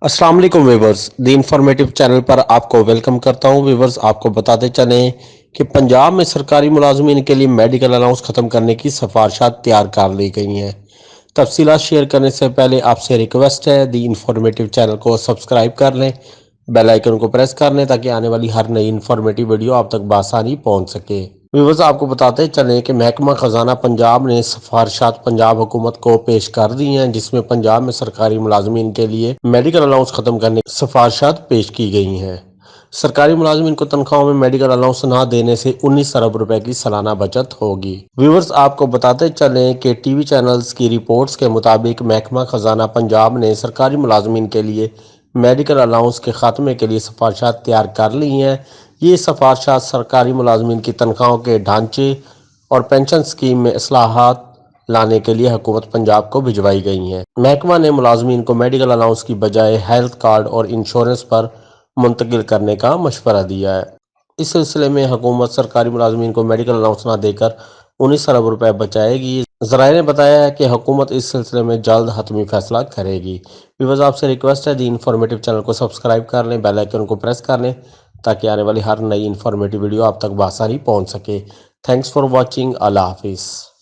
अस्सलाम वालेकुम viewers, the informative channel पर आपको वेलकम करता हूं। व्यूवर्स, आपको बताते चलें कि पंजाब में सरकारी मुलाजमीन के लिए मेडिकल अलाउंस ख़त्म करने की सिफारिशात तैयार कर ली गई हैं। तफसीलात शेयर करने से पहले आपसे रिक्वेस्ट है, द इंफॉर्मेटिव चैनल को सब्सक्राइब कर लें, बेल आइकन को प्रेस कर लें ताकि आने वाली हर नई इंफॉर्मेटिव वीडियो आप तक बआसानी पहुंच सके। व्यूवर्स, आपको बताते चलें कि महकमा खजाना पंजाब ने सिफारिशात पंजाब हुकूमत को पेश कर दी हैं, जिसमें पंजाब में सरकारी मुलाजमीन के लिए मेडिकल अलाउंस खत्म करने की सिफारिशात पेश की गई हैं। सरकारी मुलाजमीन को तनख्वाहों में मेडिकल अलाउंस न देने से 19 अरब रुपए की सालाना बचत होगी। व्यूवर्स, आपको बताते चलें कि टीवी चैनल्स की रिपोर्ट्स के मुताबिक महकमा खजाना पंजाब ने सरकारी मुलाजमीन के लिए मेडिकल अलाउंस के खात्मे के लिए सिफारिशात तैयार कर ली हैं। ये सिफारिशात सरकारी मुलाजमीन की तनख्वाहों के ढांचे और पेंशन स्कीम में इस्लाहात लाने के लिए हुकूमत पंजाब को भिजवाई गई हैं। महकमा ने मुलाजमीन को मेडिकल अलाउंस की बजाय हेल्थ कार्ड और इंश्योरेंस पर मुंतकिल करने का मशवरा दिया है। इस सिलसिले में हुकूमत सरकारी मुलाजमीन को मेडिकल अलाउंस न देकर 19 अरब रुपए बचाएगी। ज़राए ने बताया है कि हुकूमत इस सिलसिले में जल्द हतमी फैसला करेगी। व्यूअर्स, आपसे रिक्वेस्ट है, दी इंफॉर्मेटिव चैनल को सब्सक्राइब कर लें, बेल आइकन को प्रेस कर लें ताकि आने वाली हर नई इंफॉर्मेटिव वीडियो आप तक बआसानी पहुंच सके। Thanks for watching. अल्लाह हाफिज़।